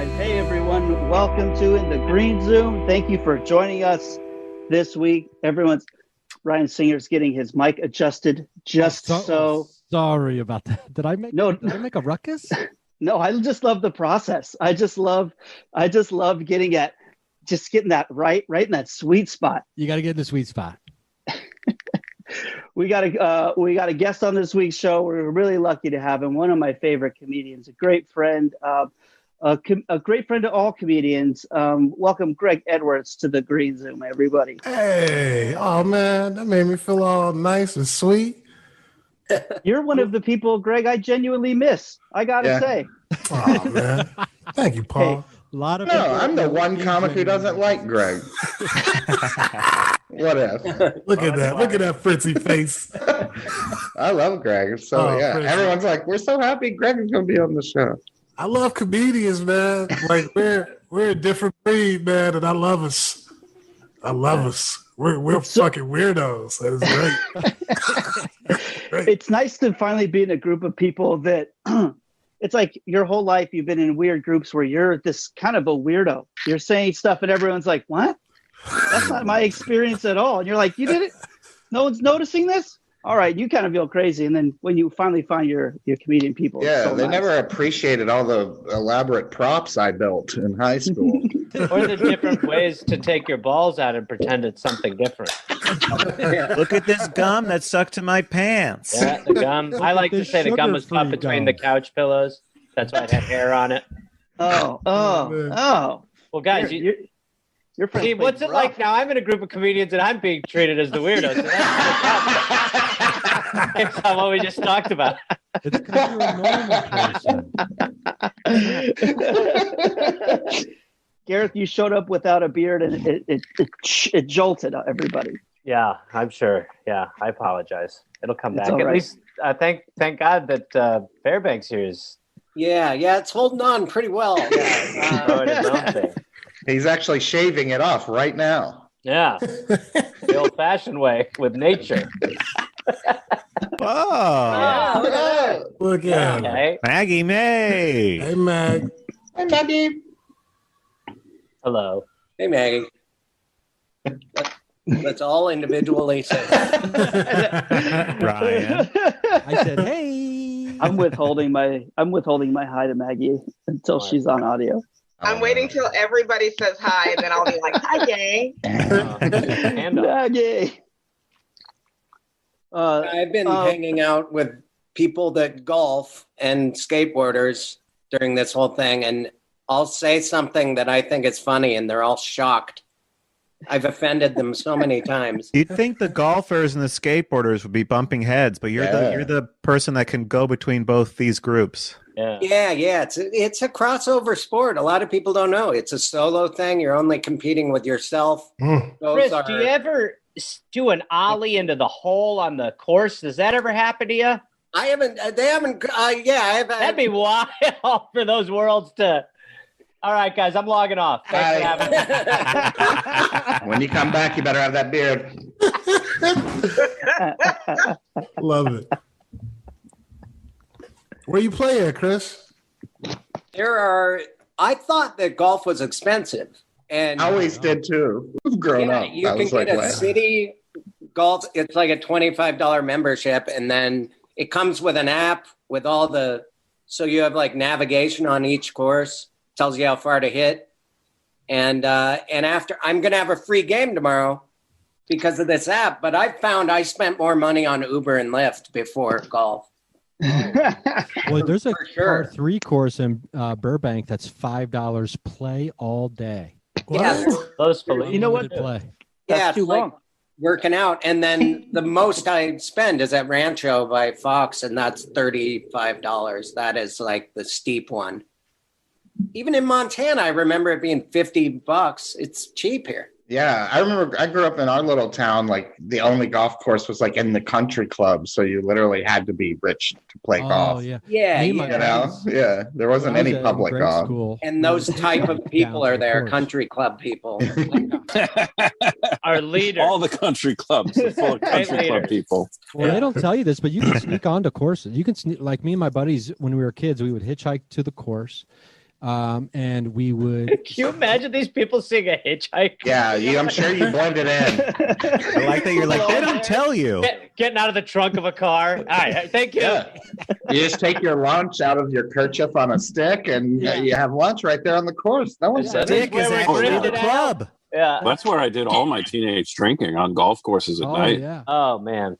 right. Hey, everyone. Welcome to In the Green Zoom. Thank you for joining us this week. Ryan Singer's getting his mic adjusted so. Sorry about that. Did I make a ruckus? No, I just love the process. I just love getting that right in that sweet spot. You got to get in the sweet spot. We got a guest on this week's show. We're really lucky to have him. One of my favorite comedians, a great friend, a great friend to all comedians. Welcome, Greg Edwards, to the Green Zoom, everybody. Hey, oh man, that made me feel all nice and sweet. You're one of the people, Greg, I genuinely miss. I gotta say. Oh man, thank you, Paul. Hey, I'm the one comic who doesn't like Greg. What if? Look at that Fritzy face. I love Greg. So Fritzy. Everyone's like, we're so happy Greg is going to be on the show. I love comedians, man. Like we're a different breed, man, and I love us. We're fucking weirdos. That is great. It's nice to finally be in a group of people that it's like your whole life you've been in weird groups where you're this kind of a weirdo. You're saying stuff and everyone's like, what? That's not my experience at all. And you're like, you did it? No one's noticing this? All right, you kind of feel crazy. And then when you finally find your comedian people. Yeah, so they nice. Never appreciated all the elaborate props I built in high school. Or the different ways to take your balls out and pretend it's something different. Look at this gum that stuck to my pants. Yeah, the gum. I like to say the gum was caught between the couch pillows. That's why it had hair on it. Oh. Well, guys, your friend. See, what's it like now? I'm in a group of comedians and I'm being treated as the weirdo. So that's not what we just talked about. It's because you're a normal person. Gareth, you showed up without a beard and it jolted everybody. Yeah, I'm sure. Yeah, I apologize. It'll come back. At least thank God that Fairbanks here is. Yeah, it's holding on pretty well. He's actually shaving it off right now. Yeah, the old-fashioned way with nature. Look at him. Maggie Maye. Hey, Mag. Hey, Maggie. Hello. Hey, Maggie. Let's all individually say. Ryan. I said, hey. I'm withholding my hi to Maggie until she's on audio. I'm waiting till everybody says hi, and then I'll be like, hi, gang. Maggie. I've been hanging out with people that golf and skateboarders during this whole thing, and I'll say something that I think is funny, and they're all shocked. I've offended them so many times. You'd think the golfers and the skateboarders would be bumping heads, but you're the person that can go between both these groups. Yeah. It's a crossover sport. A lot of people don't know. It's a solo thing. You're only competing with yourself. Chris, do you ever do an ollie into the hole on the course? Does that ever happen to you? I haven't. They haven't. I have. That'd be wild for those worlds to. All right, guys, I'm logging off. Thanks for having me. When you come back, you better have that beard. Love it. Where you play at, Chris? I thought that golf was expensive. And I always did too. Growing up. You can get a city golf. It's like a $25 membership. And then it comes with an app with so you have like navigation on each course. Tells you how far to hit. And after, I'm going to have a free game tomorrow because of this app. But I found I spent more money on Uber and Lyft before golf. Well, there's a par 3 course in Burbank that's $5 play all day. Yeah, you know what? Play. That's too long. Working out, and then the most I spend is at Rancho by Fox, and that's $35. That is like the steep one. Even in Montana, I remember it being $50. It's cheap here. Yeah, I remember I grew up in our little town. Like the only golf course was like in the country club, so you literally had to be rich to play golf. Yeah. There wasn't any public golf. School. And those type of people are there, country club people. Our leader. All the country clubs are full of country club people. Well, they don't tell you this, but you can sneak onto courses. You can sneak, like me and my buddies when we were kids, we would hitchhike to the course. and we would. Can you imagine these people seeing a hitchhike? Yeah, I'm sure you blended in. I like that you're like, they don't tell you. Getting out of the trunk of a car. All right, thank you. Yeah. You just take your lunch out of your kerchief on a stick, and you have lunch right there on the course. No one said Stick is actually the club. Yeah, that's where I did all my teenage drinking, on golf courses at night. Yeah. Oh man.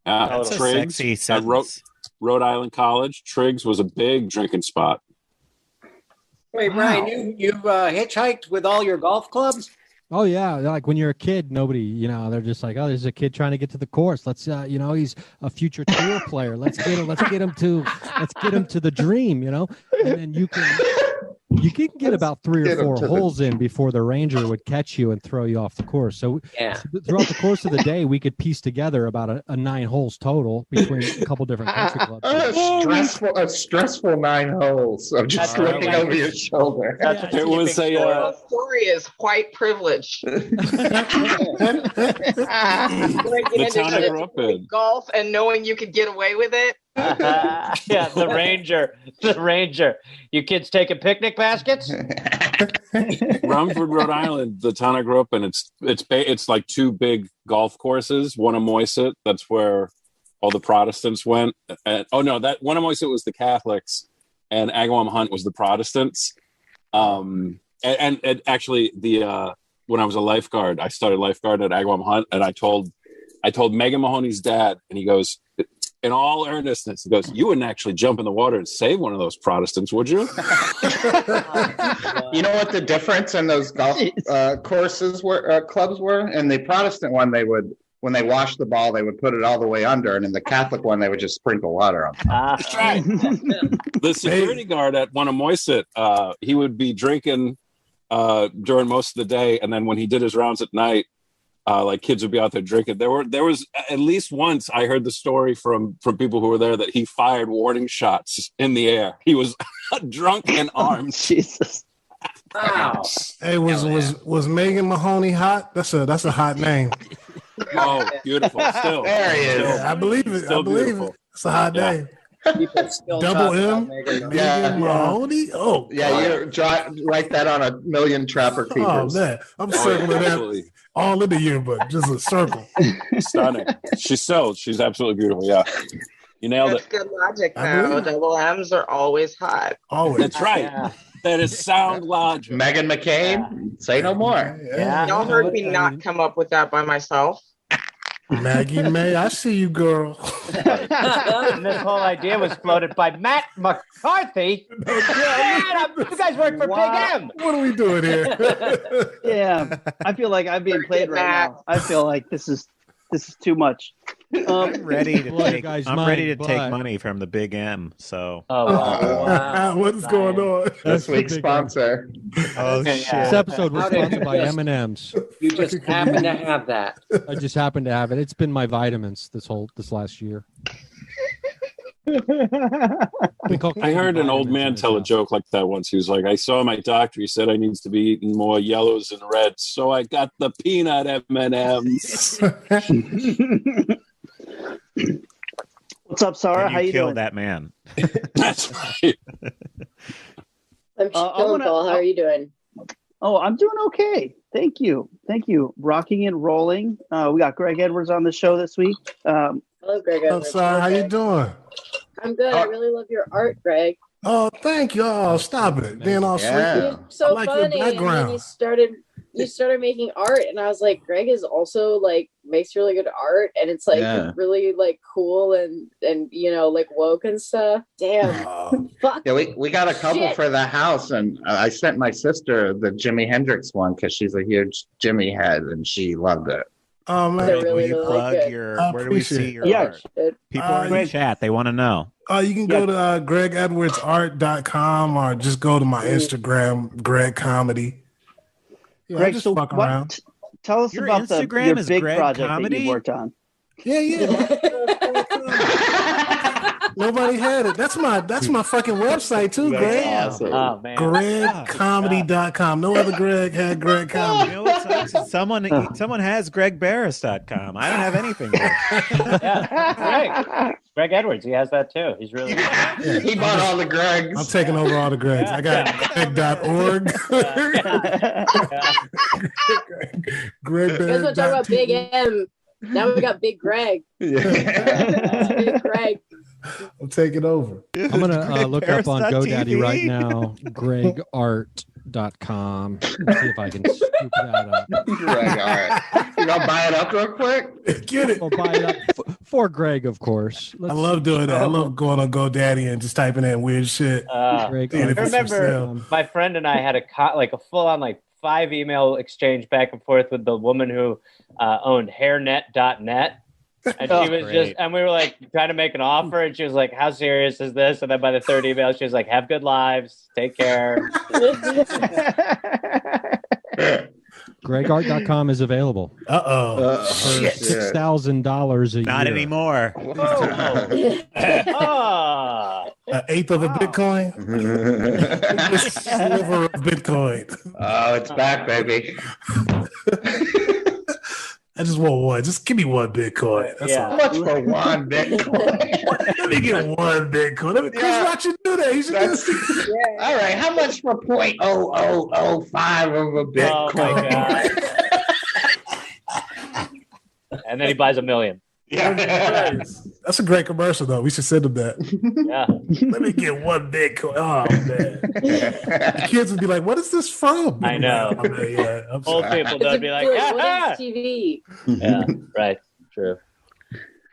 Yeah, That's a Triggs sexy at sentence. Rhode Island College. Triggs was a big drinking spot. Wait, Brian, you hitchhiked with all your golf clubs? Oh yeah, like when you're a kid, nobody, they're just like, oh, there's a kid trying to get to the course. Let's, he's a future tour player. Let's get him to the dream, And then you can get about 3 or 4 holes in before the ranger would catch you and throw you off the course. So throughout the course of the day, we could piece together about a 9 holes total between a couple different country clubs. A stressful 9 holes of just looking over your shoulder. It was the story is white privilege. The town I grew up in. Golf and knowing you could get away with it. Yeah, the ranger. You kids taking picnic baskets? Rumford, Rhode Island, the town I grew up in. It's like 2 big golf courses. One-Amoyset, that's where all the Protestants went. And, that One-Amoyset was the Catholics, and Agawam Hunt was the Protestants. And actually, when I was a lifeguard, I started lifeguard at Agawam Hunt, and I told Megan Mahoney's dad, and he goes, in all earnestness, he goes, "You wouldn't actually jump in the water and save one of those Protestants, would you?" You know what the difference in those golf courses clubs were? In the Protestant one, when they washed the ball, they would put it all the way under, and in the Catholic one, they would just sprinkle water on top. That's right. The security guard at One-Amoyset, he would be drinking during most of the day, and then when he did his rounds at night, like kids would be out there drinking. There was at least once I heard the story from people who were there that he fired warning shots in the air. He was drunk and armed. Jesus. Wow. Hey, was Megan Mahoney hot? That's a hot name. Oh, beautiful. Still. There he is. Yeah, I believe it. Still I believe beautiful. it. It's a hot name. Double M. Megan Mahoney. Oh, yeah. You write that on a million Trapper Keepers. Oh man, I'm circling that all in the yearbook, just a circle. Stunning. She's absolutely beautiful. Yeah, you nailed That's it. good logic, though. Double M's are always hot. Always. That's right. Yeah. That is sound logic. Megan McCabe, say no more. Yeah. Y'all heard me not come up with that by myself. Maggie Maye, I see you, girl. And this whole idea was floated by Matt McCarthy. You guys work for Big M. What are we doing here? Yeah, I feel like I'm being played right now. I feel like this is too much. I'm ready to take. guys I'm mind, ready to but- take money from the Big M. So. Oh, wow. What's going on? This week's sponsor. Oh Okay, shit! This episode was How did sponsored by you- M&M's. You just happen to have that. I just happened to have it. It's been my vitamins this last year. I heard an old man tell a joke like that once. He was like, "I saw my doctor. He said I needs to be eating more yellows and reds, so I got the peanut M&Ms." What's up, Sarah? And How you killed doing? that man. That's right. I'm chilling, Paul. How are you doing? Oh, I'm doing okay. Thank you. Rocking and rolling. We got Greg Edwards on the show this week. Hello, Greg. Oh, sorry, how you doing? I'm good. I really love your art, Greg. Oh, thank you. Oh, stop it. Being all sweet. You're so I like your funny. And then background. you started making art, and I was like, Greg is also like makes really good art, and it's like really like cool and like woke and stuff. Damn. Fuck. Yeah, we got a couple Shit. for the house, and I sent my sister the Jimi Hendrix one because she's a huge Jimmy head, and she loved it. Oh man, They're really, Will you really plug good. your? I Where do we appreciate see it. your Yeah. art? People are in Greg- the chat. They want to know. You can go to GregEdwardsArt.com or just go to my Instagram, Greg Comedy. Yeah, Greg, just so fuck around. tell us Your about Instagram your is big Greg project that Comedy? you worked on. Yeah. Nobody had it. That's my fucking website too, Greg. Awesome. Oh man. GregComedy.com. No other Greg had Greg Comedy. You know what sucks? Someone has GregBarris.com. I don't have anything. Yeah, Greg Edwards. He has that too. He's really good. He bought all the Gregs. I'm taking over all the Gregs. I got Greg.org. Greg You guys want to talk about Big M? Now we got Big Greg. Big Greg. I'm taking over. I'm gonna look up on GoDaddy right now, gregart.com. See if I can scoop that up. Greg, all right. You gonna buy it up real quick? Get it. We'll buy it up for Greg, of course. I love doing that. I love going on GoDaddy and just typing in weird shit. Greg, I remember my friend and I had a full-on 5 email exchange back and forth with the woman who owned hairnet.net. And she was and we were trying to make an offer, and she was like, how serious is this? And then by the third email, she was like, have good lives, take care. GregArt.com is available. For $6,000 a year. Not anymore. An eighth of a Bitcoin. A sliver of Bitcoin. Oh, it's back, baby. I just want one. Just give me one Bitcoin. That's all. How much for one Bitcoin? Let me get one Bitcoin. Chris Rock should do that. He should do that. All right. How much for 0.0005 of a Bitcoin? Oh my God. And then he buys 1 million. Yeah. That's a great commercial, though. We should send him that. Yeah. Let me get one Bitcoin. Oh, man. The kids would be like, what is this from? I know. Oh, man, yeah, Old people, they'd be like, what is TV? Yeah, right. True.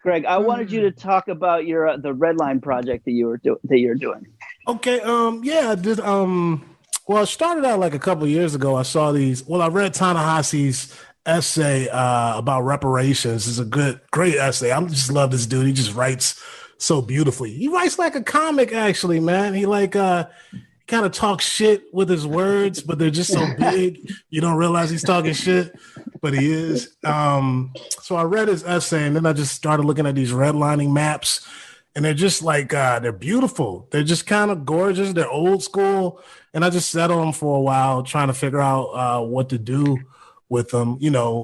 Greg, I wanted you to talk about your the Red Line project that you're doing. Okay. Yeah, I did. Well, it started out a couple of years ago. I saw these. Well, I read Ta-Nehisi's essay about reparations. It's a great essay. I just love this dude. He just writes so beautifully. He writes like a comic, actually, man. He kind of talks shit with his words, but they're just so big you don't realize he's talking shit, but he is. So I read his essay, and then I just started looking at these redlining maps, and they're just they're beautiful. They're just kind of gorgeous. They're old school, and I just sat on them for a while trying to figure out what to do with them,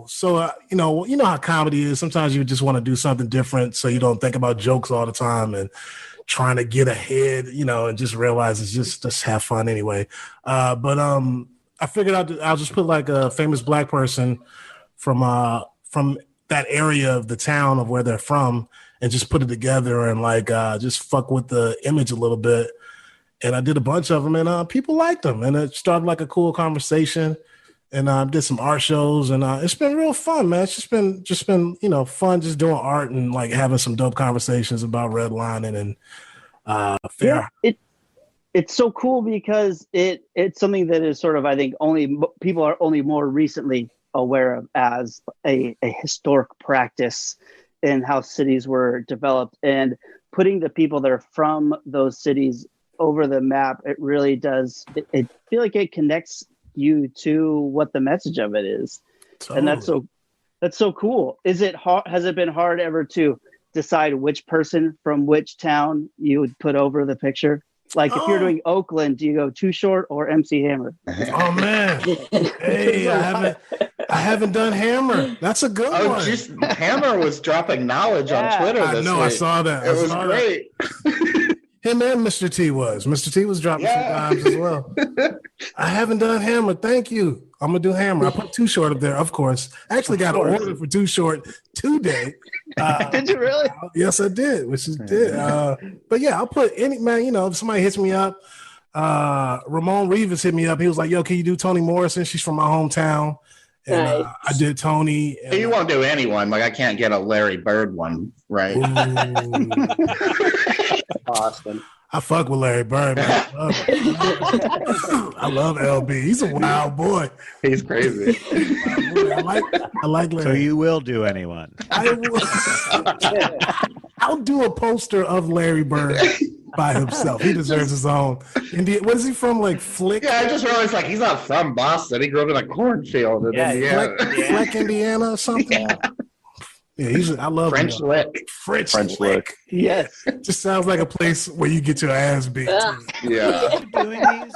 So, you know how comedy is. Sometimes you just want to do something different so you don't think about jokes all the time and trying to get ahead, and just realize it's just have fun anyway. But I figured out I'll just put a famous black person from that area of the town of where they're from and just put it together and just fuck with the image a little bit. And I did a bunch of them, and people liked them, and it started a cool conversation. And did some art shows, and it's been real fun, man. It's just been fun, just doing art and having some dope conversations about redlining and fair. Yeah, it's so cool because it's something that is sort of, I think, people are only more recently aware of as a historic practice in how cities were developed, and putting the people that are from those cities over the map. It really does. I feel like it connects you to what the message of it is. Totally. And that's so cool. Is it hard? Has it been hard ever to decide which person from which town you would put over the picture? If you're doing Oakland, do you go Too Short or MC Hammer? Oh man, hey, I haven't done Hammer. That's a good one. Geez, Hammer was dropping knowledge on Twitter. I know. I saw that. It was great. Him and Mr. T was. Mr. T was dropping some times as well. I haven't done Hammer. Thank you. I'm going to do Hammer. I put Too Short up there, of course. I actually got an order for Too Short today. Did you really? Yes, I did, which is good. But yeah, I'll put any, man, if somebody hits me up, Ramon Rivas hit me up. He was like, yo, can you do Toni Morrison? She's from my hometown. And nice. I did Tony. And, you won't do anyone. I can't get a Larry Bird one, right? Austin. I fuck with Larry Bird, man. I love LB. He's a wild boy. He's crazy. I like Larry. So you will do anyone? I'll do a poster of Larry Bird by himself. He deserves his own. What is he from? Flick? Yeah, I just realized he's not from Boston. He grew up in a cornfield in Indiana. Fleck, Indiana or something. Yeah, I love French Lick. French Lick. Yes. Just sounds like a place where you get your ass beat. Yeah. Are you doing these?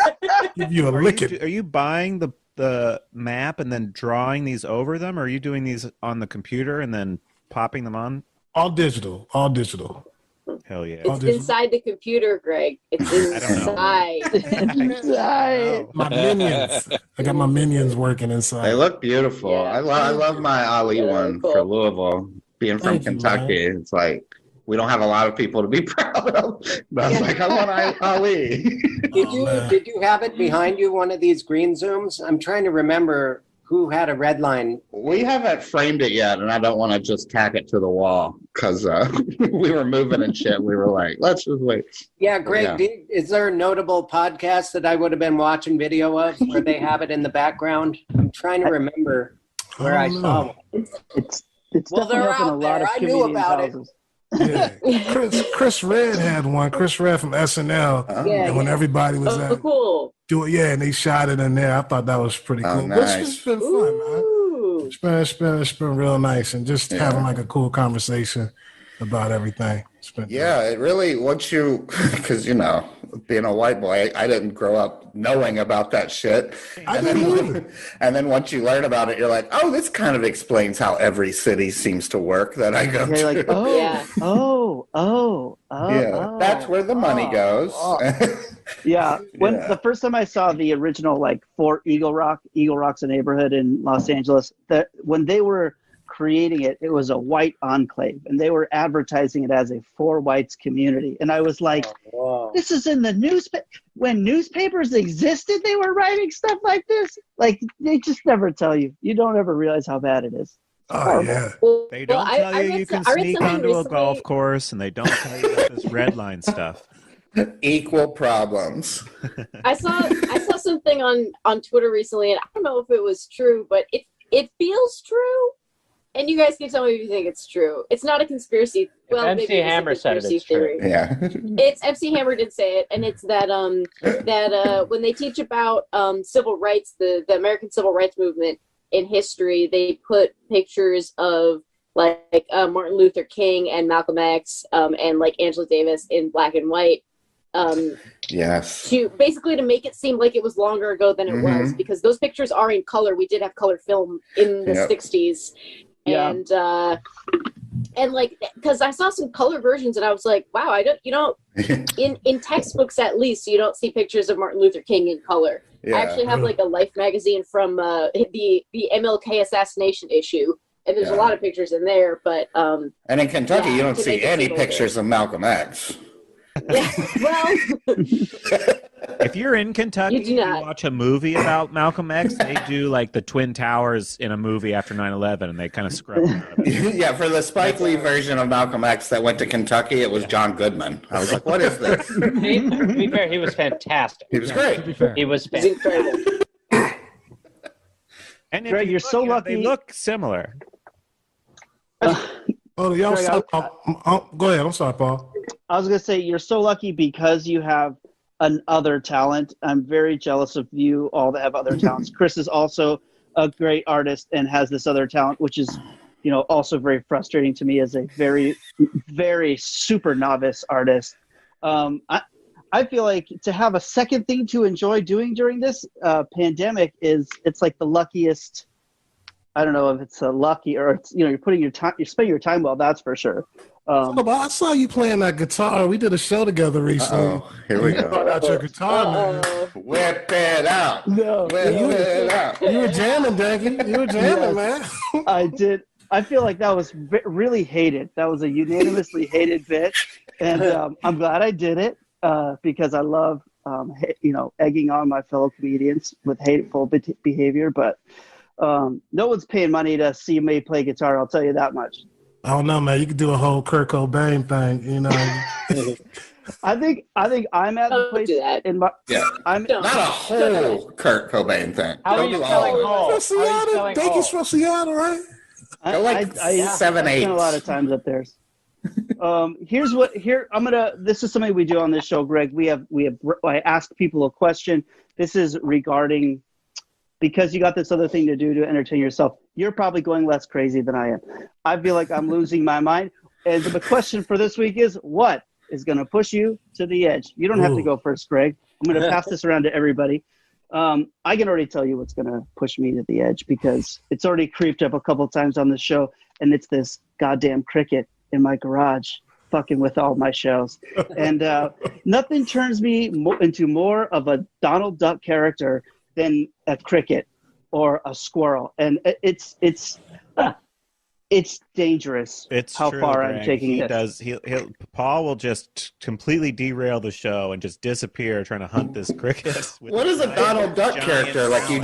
Give you a licking. Are you buying the map and then drawing these over them, or are you doing these on the computer and then popping them on? All digital. Hell yeah. It's inside the computer, Greg. It's inside. My minions. I got my minions working inside. They look beautiful. Yeah. I love my Ali one cool. for Louisville. Being from Thank you, Kentucky, it's like we don't have a lot of people to be proud of. But I was like, I want Ali. Did you have it behind you, one of these green zooms? I'm trying to remember who had a red line. We haven't framed it yet, and I don't want to just tack it to the wall because we were moving and shit. We were like, let's just wait. Yeah, Greg, is there a notable podcast that I would have been watching video of where they have it in the background? I'm trying to remember where I saw it. It's Well, they're definitely up in a out lot there. of I knew comedian about it. houses. Yeah. Chris Red had one. Chris Red from SNL. And when everybody was cool. And they shot it in there. I thought that was pretty cool. Nice. It's been fun, man. It's been real nice, and just having like a cool conversation about everything. It really, once you, because being a white boy, I didn't grow up knowing about that shit. And then once you learn about it, you're like, oh, this kind of explains how every city seems to work that I go to. You're like, That's where the money goes. Yeah. The first time I saw the original, for Eagle Rock's a neighborhood in Los Angeles, that when they were creating it, it was a white enclave, and they were advertising it as a for whites community. And I was like, this is in the newspaper. When newspapers existed, they were writing stuff like this. Like, they just never tell you. You don't ever realize how bad it is. Oh, yeah. They don't tell you can sneak onto a golf course, and they don't tell you about this red line stuff. Equal problems. I saw something on Twitter recently, and I don't know if it was true, but it feels true. And you guys can tell me if you think it's true. It's not a conspiracy. Well, MC maybe Hammer said it's theory. true. Yeah. It's MC Hammer did say it, and it's that when they teach about civil rights, the American civil rights movement in history, they put pictures of Martin Luther King and Malcolm X and Angela Davis in black and white. Yes. To make it seem like it was longer ago than it was, because those pictures are in color. We did have color film in the 60s. Yeah. And because I saw some color versions, and I was like, wow, in textbooks at least, you don't see pictures of Martin Luther King in color. Yeah. I actually have a Life magazine from the MLK assassination issue, and there's a lot of pictures in there. But and in Kentucky, you don't see any pictures of Malcolm X. Yeah, well, if you're in Kentucky, you watch a movie about Malcolm X, they do the Twin Towers in a movie after 9/11, and they kind of scrub it. Yeah, for the Spike Lee version of Malcolm X that went to Kentucky, it was John Goodman. I was like, what is this? To be fair, he was fantastic. He was great. He was fantastic. And Greg, you're so lucky. They look similar. Go ahead. I'm sorry, Paul. I was going to say, you're so lucky because you have another talent. I'm very jealous of you all that have other talents. Chris is also a great artist and has this other talent, which is, also very frustrating to me as a very, very super novice artist. I feel like to have a second thing to enjoy doing during this pandemic it's like the luckiest. I don't know if it's a lucky or it's, you're putting your time, you're spending your time well, that's for sure. But I saw you playing that guitar. We did a show together recently. Here we go. Brought out your guitar, man. Whip it out. No, Whip it out. You were jamming, Danke. You were jamming, man. I did. I feel like that was really hated. That was a unanimously hated bit, and I'm glad I did it because I love, egging on my fellow comedians with hateful behavior. But no one's paying money to see me play guitar. I'll tell you that much. I don't know, man. You could do a whole Kurt Cobain thing, I think I'm at the place in my. Yeah, I'm not a whole Kurt Cobain thing. How are you spelling whole? From Seattle, Danke's from Seattle, right? I 7, 8. spent a lot of times up there. This is something we do on this show, Greg. I ask people a question. This is regarding because you got this other thing to do to entertain yourself, you're probably going less crazy than I am. I feel like I'm losing my mind. And the question for this week is, what is going to push you to the edge? You don't have to go first, Greg. I'm going to pass this around to everybody. I can already tell you what's going to push me to the edge because it's already creeped up a couple of times on the show, and it's this goddamn cricket in my garage fucking with all my shows. And nothing turns me into more of a Donald Duck character than a cricket or a squirrel. And it's dangerous. It's how true, far Greg. I'm taking this. will just completely derail the show and just disappear trying to hunt this cricket. What is a Donald Duck character? Like you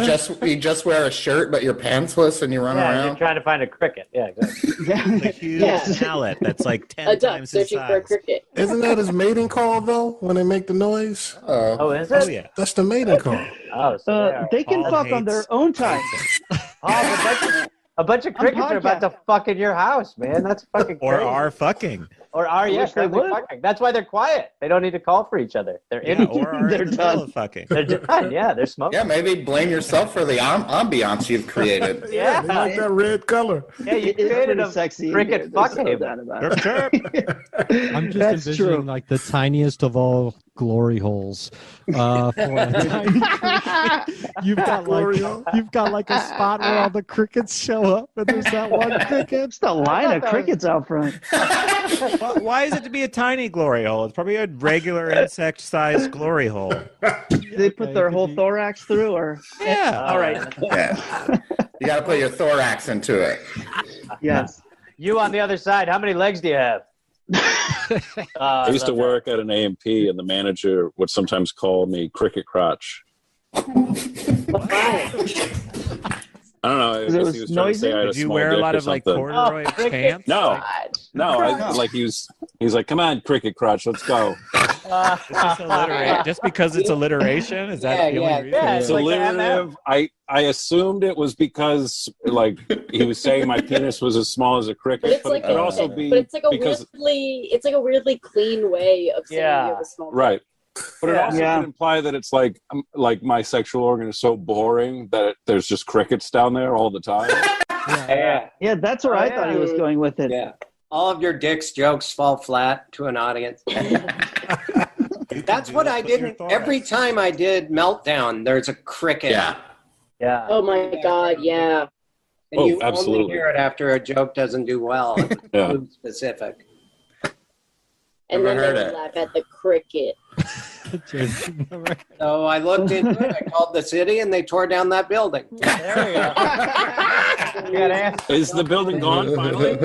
just wear a shirt but you're pantsless and you run around? You're trying to find a cricket. Yeah, exactly. The huge mallet that's like 10 a duck times his searching size. for a cricket. Isn't that his mating call though? When they make the noise? Oh, is it? Oh, yeah. That's the mating call. Oh, so they can Paul fuck on hates their own time. A bunch of crickets are about to fuck in your house, man. That's fucking crazy. Or are fucking. Or are, yeah, wish they currently would. fucking. That's why they're quiet. They don't need to call for each other. They're in it. Or are They're in the middle done. of fucking. They're done. Yeah, they're smoking. Yeah, maybe blame yourself for the ambiance you've created. Yeah. They like that red color. Yeah, you It's created pretty a sexy. cricket fuck haven. Chirp, chirp. I'm just That's envisioning true. like the tiniest of all glory holes. For a tiny you've got like a spot where all the crickets show up, and there's that one cricket. Just a line of crickets out front. Why is it to be a tiny glory hole? It's probably a regular insect-sized glory hole. They put their whole thorax through, or Yeah. all right. Yeah. You got to put your thorax into it. Yes. You on the other side, how many legs do you have? I used to work at an A&P, and the manager would sometimes call me Cricket Crotch. I don't know. I guess he was trying to say I had a Did you small wear a dick lot or of like something. corduroy pants? No, like he's like, come on, Cricket Crotch, let's go. Just because it's alliteration? Is that the only reason? Yeah, It's like alliterative. I assumed it was because like he was saying my penis was as small as a cricket, But it's but like it could also be but it's like a because weirdly clean way of saying you have a small dick. right. But it also Yeah. can imply that it's like my sexual organ is so boring that there's just crickets down there all the time. Yeah, that's where I thought he was going with it. Yeah. All of your dick's jokes fall flat to an audience. That's what I did. Every time I did Meltdown, there's a cricket. Yeah. Yeah. Oh my god, yeah. And Oh, you only absolutely. hear it after a joke doesn't do well. Yeah. Food specific. And Never then they heard would it. laugh at the cricket. So I looked into it. I called the city, and they tore down that building. There you go. You got answers. Is the building gone finally?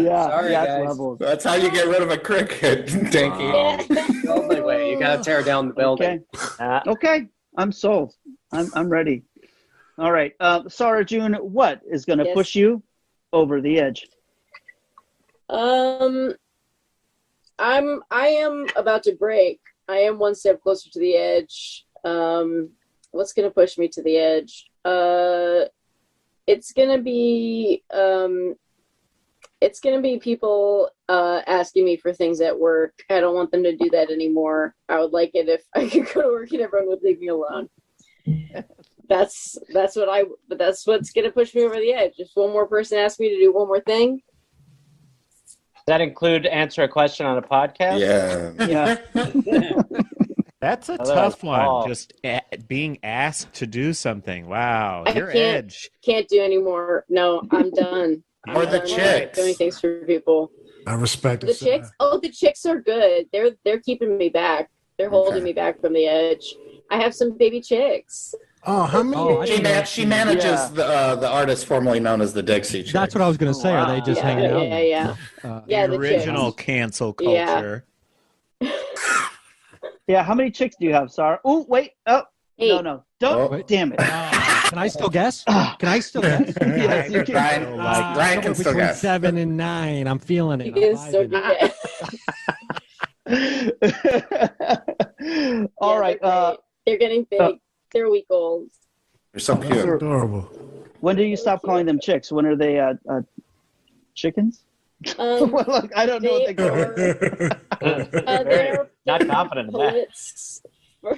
Yeah, Sorry, gas guys. levels. That's how you get rid of a cricket, Danke. The only way. You got to tear down the building. Okay. Okay, I'm sold. I'm ready. All right, Sara June, what is going to Yes. push you over the edge? I am about to break. I am one step closer to the edge. What's going to push me to the edge? It's going to be people asking me for things at work. I don't want them to do that anymore. I would like it if I could go to work and everyone would leave me alone. That's what's going to push me over the edge. If one more person asks me to do one more thing. Does that include answer a question on a podcast? Yeah. Yeah. That's a Oh, tough one. Paul. Just being asked to do something. Wow. I Your can't- edge. Can't do anymore. No, I'm done. Or the I'm chicks. doing things for people. I respect The it. chicks. Oh, the chicks are good. They're keeping me back. They're holding me back from the edge. I have some baby chicks. Oh, how many? She manages the artist formerly known as the Dixie Chicks. That's what I was going to say. Are they just hanging out? Yeah. Yeah, the the original chicks. cancel Yeah. culture. Yeah, how many chicks do you have, Sara? Oh, wait. Oh, Eight. no. Don't. Wait. Damn it. Can I still guess? Can I still guess? Yes, you can. Brian can still Between guess. 7 and 9. I'm feeling it. You I'm can still All get- Yeah, right. they're great. They're getting big. They're a week old. You're so That's cute. adorable. When do you stop calling them chicks? When are they chickens? Well, look, I don't know what they call it. They're Not confident in that. pullets for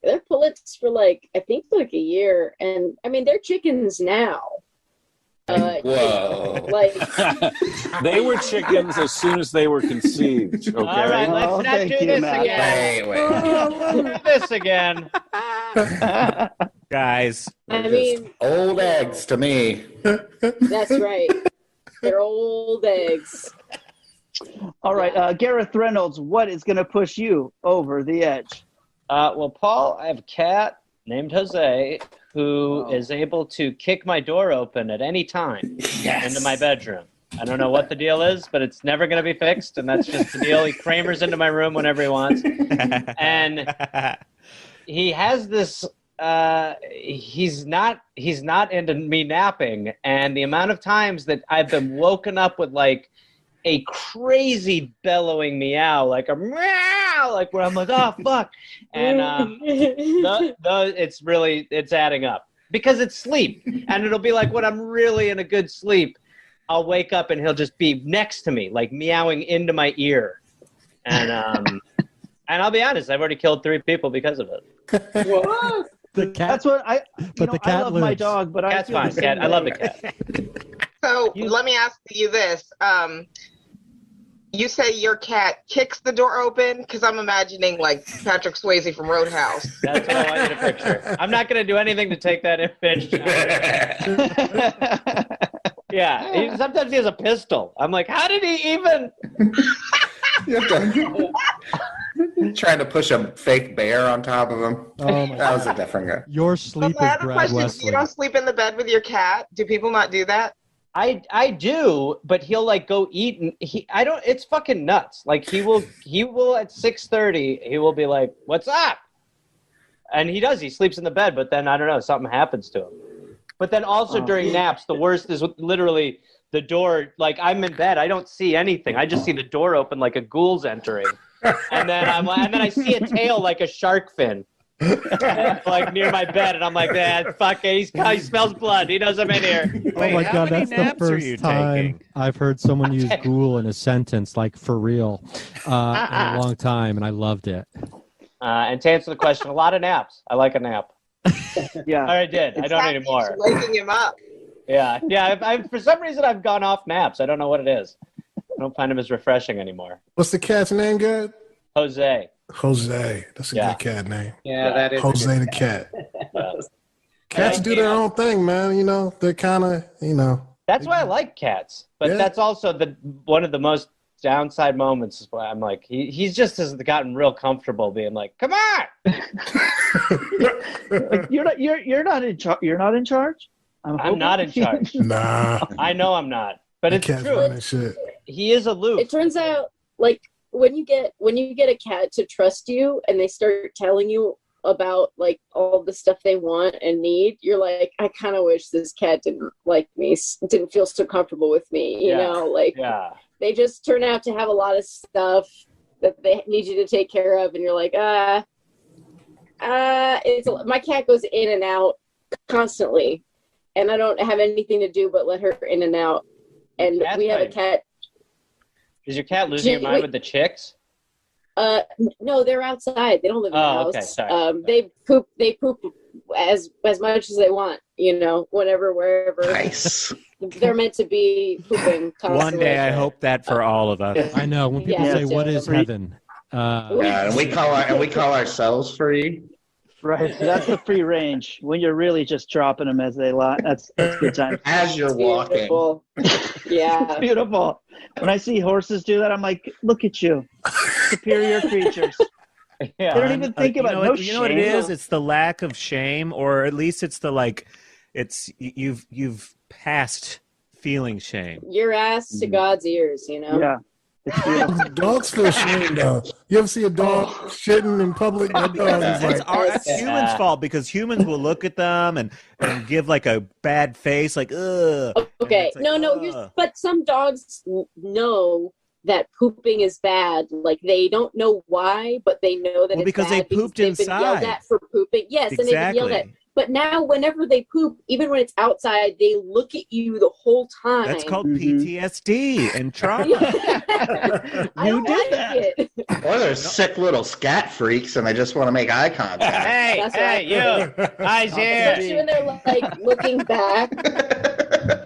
They're pullets for like I think like a year, and I mean they're chickens now. Whoa! Like they were chickens as soon as they were conceived. Okay. All right, let's not do this again. Wait. Do this again, guys. I mean, old eggs to me. That's right. They're old eggs. All right, Gareth Reynolds, what is going to push you over the edge? Well, Paul, I have a cat named Jose who is able to kick my door open at any time into my bedroom. I don't know what the deal is, but it's never going to be fixed, and that's just the deal. He cramers into my room whenever he wants. And he has this he's not into me napping, and the amount of times that I've been woken up with like a crazy bellowing meow, like a meow, like where I'm like, oh fuck, and it's adding up because it's sleep, and it'll be like when I'm really in a good sleep, I'll wake up and he'll just be next to me, like meowing into my ear, and and I'll be honest, I've already killed 3 people because of it. The cat. That's what I. But the cat I love my lives. dog, but Cat's I feel fine. the same Cat, I love the way. cat. So let me ask you this. You say your cat kicks the door open? Because I'm imagining like Patrick Swayze from Roadhouse. That's what I want you to picture. I'm not going to do anything to take that image. Yeah, sometimes he has a pistol. I'm like, how did he even? Trying to push a fake bear on top of him. Oh my That was a different guy. Your sleep I is have a Brad question. Wesley. You don't sleep in the bed with your cat? Do people not do that? I do, but he'll like go eat, and it's fucking nuts. Like he will at 6:30 he will be like, what's up? And he sleeps in the bed, but then I don't know, something happens to him. But then also during naps, the worst is literally the door, like I'm in bed, I don't see anything. I just see the door open like a ghoul's entering. And then I see a tail like a shark fin. Like near my bed, and I'm like, fuck it, he smells blood. He knows I'm in here. Oh my god, that's the first time I've heard someone use ghoul in a sentence, like for real, in a long time, and I loved it. And to answer the question, a lot of naps. I like a nap. Yeah, I did. I don't anymore. Waking him up. Yeah. I for some reason I've gone off naps. I don't know what it is. I don't find them as refreshing anymore. What's the cat's name, Good? Jose. That's a good cat name. Yeah, that is Jose the cat. Yeah. Cats do their own thing, man. You know, they're kind of, you know. That's why I like cats, but that's also one of the most downside moments. Is why I'm like, he's just has gotten real comfortable being like, come on. Like, you're not in charge. You're not in charge. I'm not in charge. Nah. I know I'm not, but it's true. Shit. He is aloof. It turns out, like when you get a cat to trust you, and they start telling you about like all the stuff they want and need, you're like, I kind of wish this cat didn't like me, didn't feel so comfortable with me. You know, like they just turn out to have a lot of stuff that they need you to take care of, and you're like, my cat goes in and out constantly, and I don't have anything to do but let her in and out. And we have a cat. Is your cat losing your mind with the chicks? No, they're outside. They don't live in the house. Okay, sorry. They poop as much as they want, you know, whenever, wherever. Nice. They're meant to be pooping constantly. One day I hope that for all of us. I know when people say, "What is heaven?" And we call ourselves free. Right, that's the free range when you're really just dropping them as they lie. That's good time. As you're walking. Yeah, it's beautiful. When I see horses do that, I'm like, look at you, superior creatures. Yeah, they don't even think about it. You know what it is? It's the lack of shame, or at least it's the like. It's you've passed feeling shame. Your ass to God's ears, you know. Yeah. Dogs feel shame though. You ever see a dog shitting in public? That dog is like, That's humans' fault, because humans will look at them and give like a bad face, like ugh. Okay, like, but some dogs know that pooping is bad. Like they don't know why, but they know that it's because bad they pooped because they've been inside. yelled at for pooping. Yes, exactly. and they've been yelled at. But now, whenever they poop, even when it's outside, they look at you the whole time. That's called PTSD and trauma. You did that. Or they're sick little scat freaks and they just want to make eye contact. Hey, you. Eyes here. Especially when they're like looking back.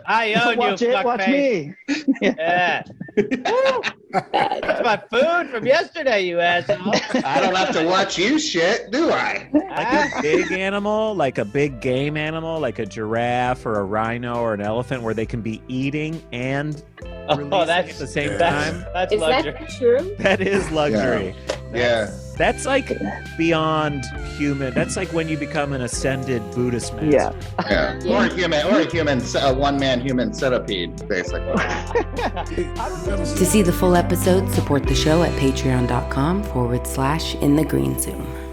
I own Watch you, it, watch me. Yeah. That's my food from yesterday, you asshole. I don't have to watch you shit, do I? Like a big animal, like a big game animal, like a giraffe or a rhino or an elephant, where they can be eating and releasing at the same time. That's Is luxury. that true? That is luxury. Yeah. That's like beyond human. That's like when you become an ascended Buddhist master. Yeah. Or a human, one-man human centipede, basically. To see the full episode, support the show at patreon.com/InTheGreenZone.